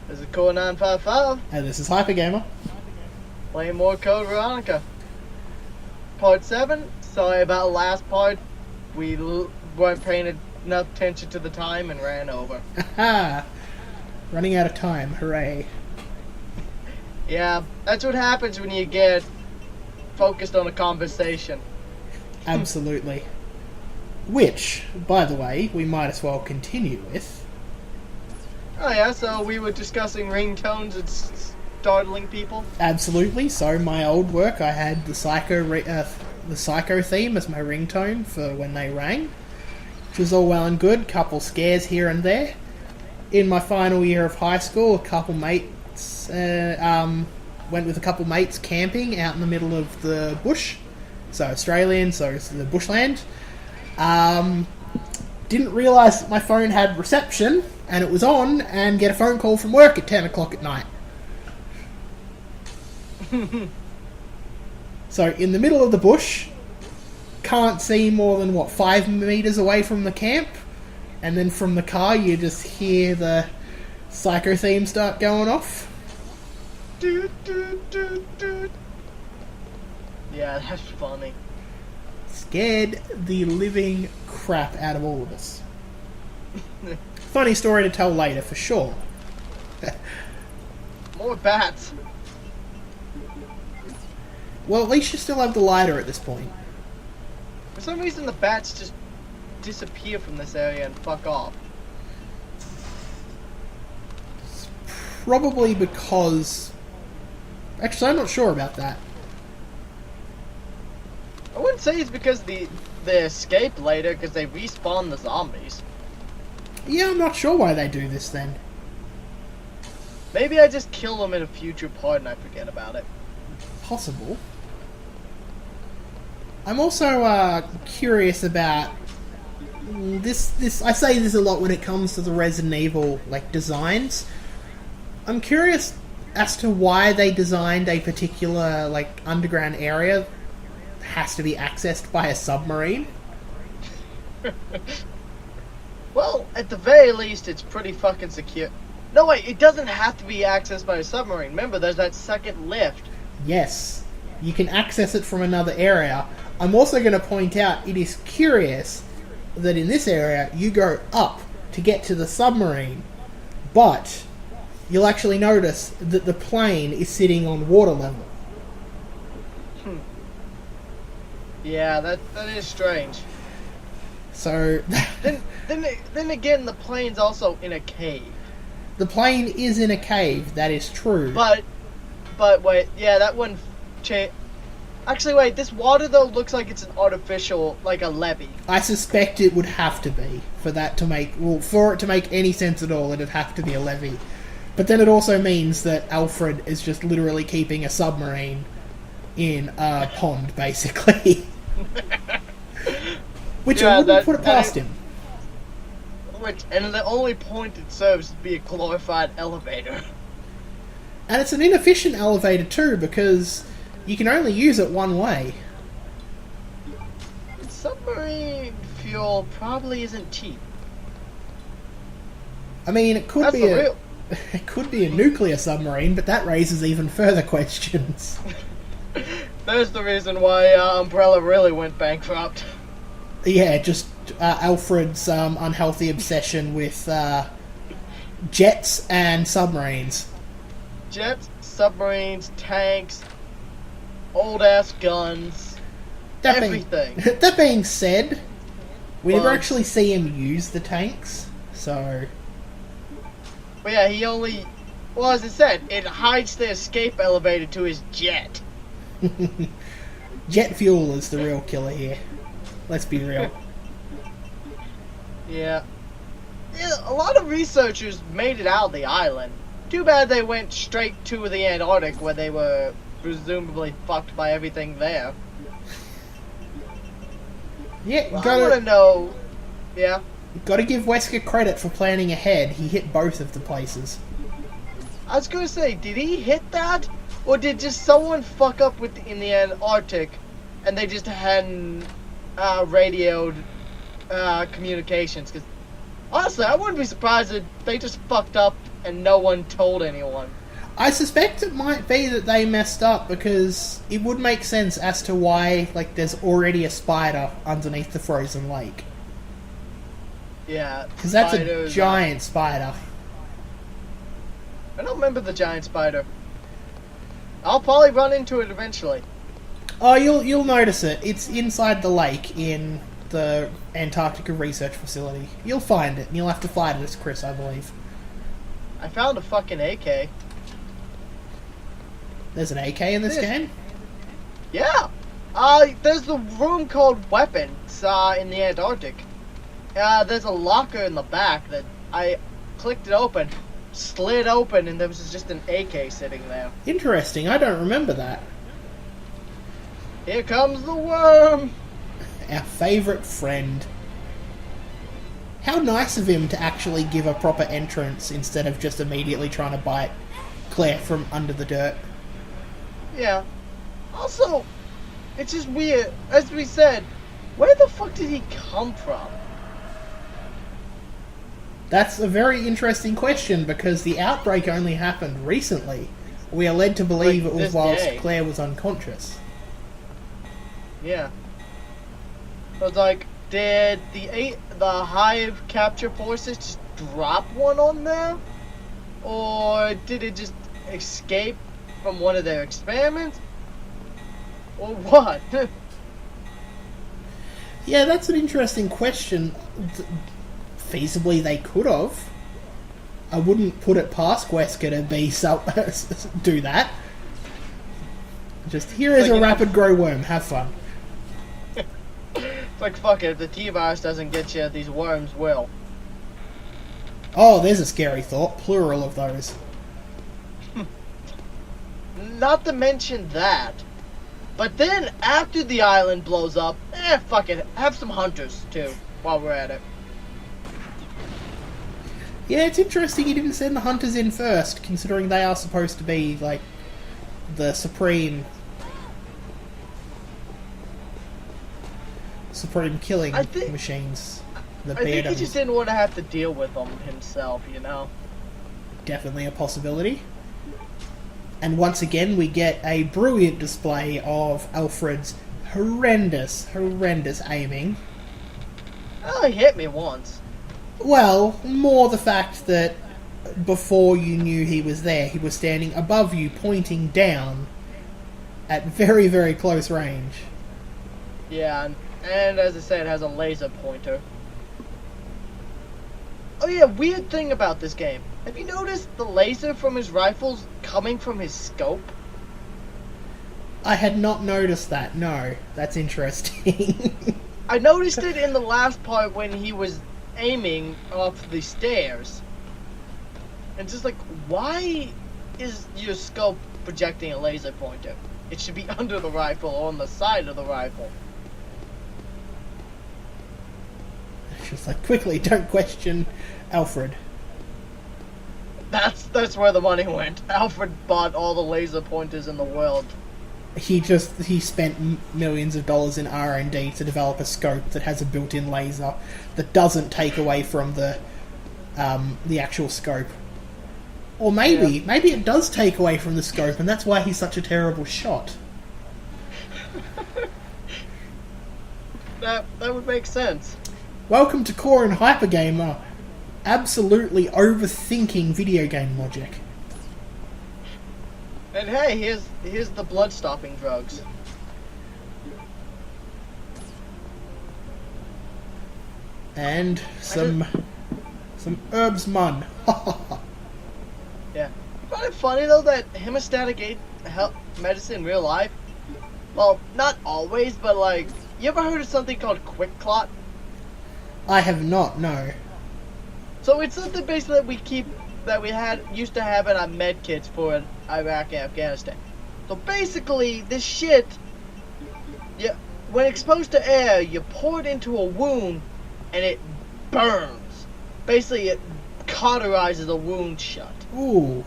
This is Core 955, And this is Hypergamer. playing more Code Veronica. Part 7, sorry about the last part. We weren't paying enough attention to the time and ran over. Haha! Running out of time, hooray. Yeah, that's what happens when you get focused on a conversation. Absolutely. Which, by the way, we might as well continue with. Oh yeah, so we were discussing ringtones and startling people. Absolutely. So, my old work, I had the Psycho theme as my ringtone for when they rang, which was all well and good. Couple scares here and there. In my final year of high school, a couple mates went with a couple mates camping out in the middle of the bush. So Australian, so it's the bushland. Didn't realise that my phone had reception, and it was on, and get a phone call from work at 10 o'clock at night. So, in the middle of the bush, can't see more than, 5 metres away from the camp, and then from the car you just hear the Psycho theme start going off. Doot, doot, doot, doot. Yeah, that's funny. Scared the living crap out of all of us. Funny story to tell later, for sure. More bats. Well, at least you still have the lighter at this point. For some reason the bats just disappear from this area and fuck off. Probably because... Actually, I'm not sure about that. I wouldn't say it's because they escape later, because they respawn the zombies. Yeah, I'm not sure why they do this then. Maybe I just kill them in a future part and I forget about it. Possible. I'm also curious about this. I say this a lot when it comes to the Resident Evil designs. I'm curious as to why they designed a particular underground area has to be accessed by a submarine. Well, at the very least, it's pretty fucking secure. No, wait, it doesn't have to be accessed by a submarine. Remember, there's that second lift. Yes, you can access it from another area. I'm also going to point out it is curious that in this area you go up to get to the submarine, but you'll actually notice that the plane is sitting on water level. Yeah, that is strange. So then again, the plane's also in a cave. the plane is in a cave. That is true. But wait, yeah, that one change. Actually, wait, this water though looks like it's an artificial, like a levee. I suspect it would have to be for it to make any sense at all. It'd have to be a levee. But then it also means that Alfred is just literally keeping a submarine in a pond, basically. Which I wouldn't put it past him. And the only point it serves is to be a glorified elevator. And it's an inefficient elevator too, because you can only use it one way. Submarine fuel probably isn't cheap. I mean, it could be a nuclear submarine, but that raises even further questions. There's the reason why Umbrella really went bankrupt. Yeah, just Alfred's unhealthy obsession with jets and submarines. Jets, submarines, tanks, old-ass guns, everything. That being said, we never actually see him use the tanks, so... But yeah, he only... Well, as I said, it hides the escape elevator to his jet. Jet fuel is the real killer here. Let's be real. Yeah, a lot of researchers made it out of the island. Too bad they went straight to the Antarctic, where they were presumably fucked by everything there. Yeah, well, I want to know... Yeah? Gotta give Wesker credit for planning ahead. He hit both of the places. I was gonna say, did he hit that? Or did just someone fuck up in the Antarctic, and they just hadn't radioed communications? Because honestly, I wouldn't be surprised if they just fucked up and no one told anyone. I suspect it might be that they messed up because it would make sense as to why, like, there's already a spider underneath the frozen lake. Yeah. Because that's a giant spider. I don't remember the giant spider. I'll probably run into it eventually. Oh, you'll notice it. It's inside the lake in the Antarctica Research Facility. You'll find it, and you'll have to fight it as Chris, I believe. I found a fucking AK. There's an AK in this game? Yeah! There's the room called Weapons, in the Antarctic. There's a locker in the back that I clicked it open, slid open, and there was just an AK sitting there. Interesting, I don't remember that. Here comes the worm! Our favourite friend. How nice of him to actually give a proper entrance instead of just immediately trying to bite Claire from under the dirt. Yeah. Also, it's just weird. As we said, where the fuck did he come from? That's a very interesting question because the outbreak only happened recently. We are led to believe Like it was this whilst day. Claire was unconscious. Yeah. So it's like, did the Hive capture forces just drop one on there? Or did it just escape from one of their experiments? Or what? Yeah, that's an interesting question. Feasibly, they could have. I wouldn't put it past Wesker to be do that. Just, here is a rapid grow worm, have fun. It's like, fuck it, if the T-virus doesn't get you, these worms will. Oh, there's a scary thought. Plural of those. Not to mention that. But then, after the island blows up, fuck it, have some hunters, too, while we're at it. Yeah, it's interesting you didn't send the hunters in first, considering they are supposed to be, like, the supreme killing machines. I think he just didn't want to have to deal with them himself, you know? Definitely a possibility. And once again, we get a brilliant display of Alfred's horrendous aiming. Oh, he hit me once. Well, more the fact that before you knew he was there, he was standing above you, pointing down at very, very close range. Yeah, and as I said, it has a laser pointer. Oh yeah, weird thing about this game. Have you noticed the laser from his rifles coming from his scope? I had not noticed that, no. That's interesting. I noticed it in the last part when he was aiming off the stairs. And just like, why is your scope projecting a laser pointer? It should be under the rifle or on the side of the rifle. Just like, quickly, don't question Alfred. That's where the money went. Alfred bought all the laser pointers in the world. He spent millions of dollars in R&D to develop a scope that has a built-in laser that doesn't take away from the actual scope. Or maybe it does take away from the scope, and that's why he's such a terrible shot. That would make sense. Welcome to Core and Hypergamer. Absolutely overthinking video game logic. And hey, here's the blood-stopping drugs. And some herbs mun. Yeah. Find it funny though that hemostatic medicine in real life, well, not always, but like, you ever heard of something called quick clot? I have not, no. So it's something basically that we used to have in our med kits for Iraq and Afghanistan. So basically, this shit, when exposed to air, you pour it into a wound, and it burns. Basically, it cauterizes a wound shut. Ooh.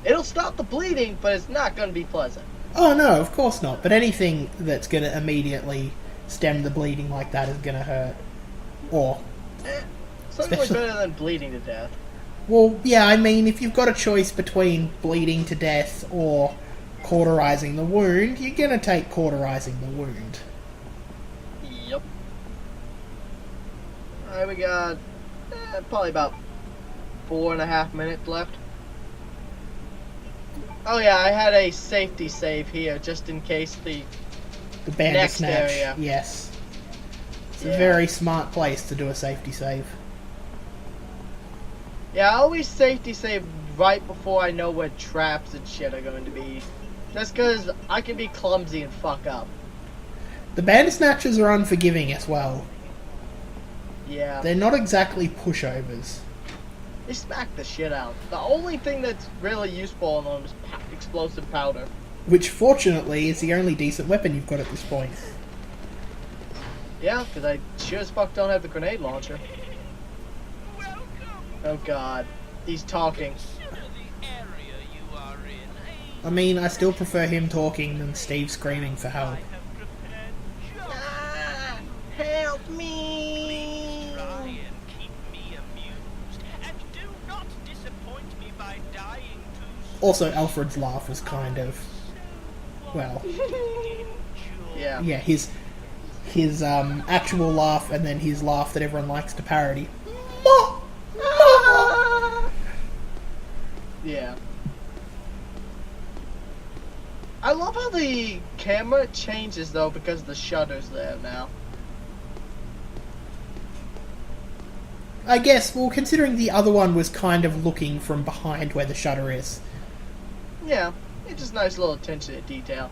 It'll stop the bleeding, but it's not going to be pleasant. Oh no, of course not. But anything that's going to immediately stem the bleeding like that is going to hurt. Or Certainly better than bleeding to death. Well, yeah, I mean, if you've got a choice between bleeding to death or cauterizing the wound, you're gonna take cauterizing the wound. Yep. Alright, we got probably about 4.5 minutes left. Oh yeah, I had a safety save here just in case the The next Bandersnatch, area. yes. It's Yeah. a very smart place to do a safety save. Yeah, I always safety save right before I know where traps and shit are going to be. Just because I can be clumsy and fuck up. The Bandersnatchers are unforgiving as well. Yeah. They're not exactly pushovers. They smack the shit out. The only thing that's really useful on them is explosive powder. Which, fortunately, is the only decent weapon you've got at this point. Yeah, because I sure as fuck don't have the grenade launcher. Oh god. He's talking. I mean, I still prefer him talking than Steve screaming for help. Ah, help me! Also, Alfred's laugh was kind of... well... Yeah. yeah, his actual laugh and then his laugh that everyone likes to parody. Yeah. I love how the camera changes though because the shutter's there now. I guess, well, considering the other one was kind of looking from behind where the shutter is. Yeah, it's just nice little attention to detail.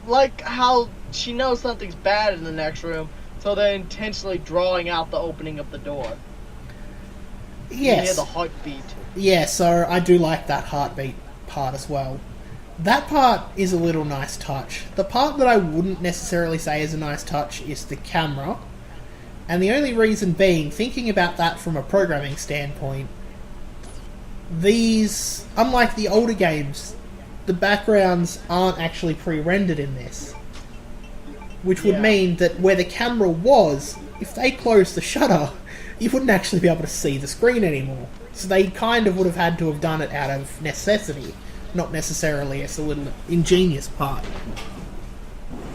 Like how she knows something's bad in the next room, so they're intentionally drawing out the opening of the door. You hear Yes. the heartbeat. Yeah, so I do like that heartbeat part as well. That part is a little nice touch. The part that I wouldn't necessarily say is a nice touch is the camera. And the only reason being, thinking about that from a programming standpoint, these, unlike the older games, the backgrounds aren't actually pre-rendered in this. Which would Yeah. mean that where the camera was, if they closed the shutter, you wouldn't actually be able to see the screen anymore. So they kind of would have had to have done it out of necessity, not necessarily as a little ingenious part.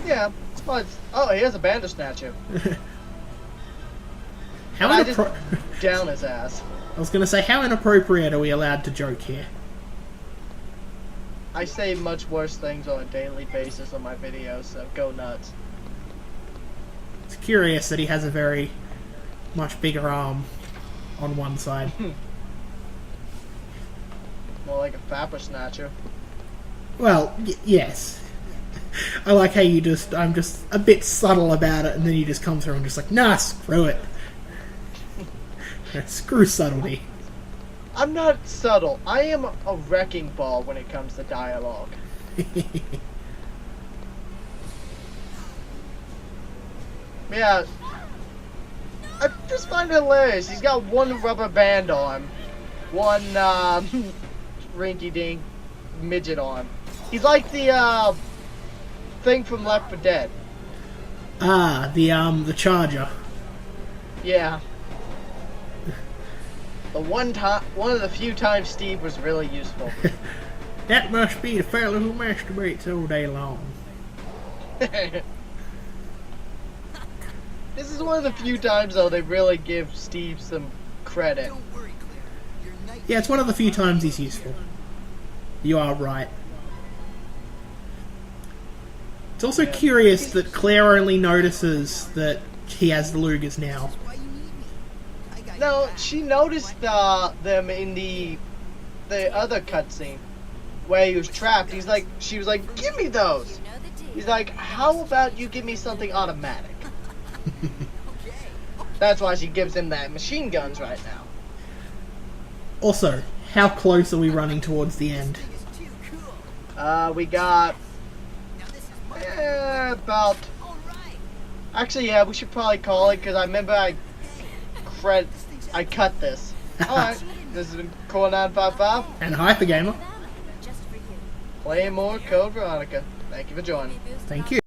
Yeah, but oh, here's a Bandersnatcher. How I just inappro- down his ass. I was going to say, how inappropriate are we allowed to joke here? I say much worse things on a daily basis on my videos, so go nuts. It's curious that he has a very much bigger arm on one side. More like a Fapper Snatcher. Well, yes. I like how I'm just a bit subtle about it, and then you just come through and just like, nah, screw it. Screw subtlety. I'm not subtle. I am a wrecking ball when it comes to dialogue. Yeah. I just find it hilarious. He's got one rubber band on. One, rinky-dink midget on. He's like the, thing from Left 4 Dead. Ah, the charger. Yeah. One of the few times Steve was really useful. That must be the fellow who masturbates all day long. This is one of the few times, though, they really give Steve some credit. Yeah, it's one of the few times he's useful. You are right. It's also curious that Claire only notices that he has the Lugers now. No, she noticed them in the other cutscene where he was trapped. She was like, "Give me those." He's like, "How about you give me something automatic?" That's why she gives him that machine guns right now. Also, how close are we running towards the end? We got about. Actually, yeah, we should probably call it because I remember I cut this. Alright, this has been Core 955. And Hypergamer. Playing more Code Veronica. Thank you for joining. Thank you.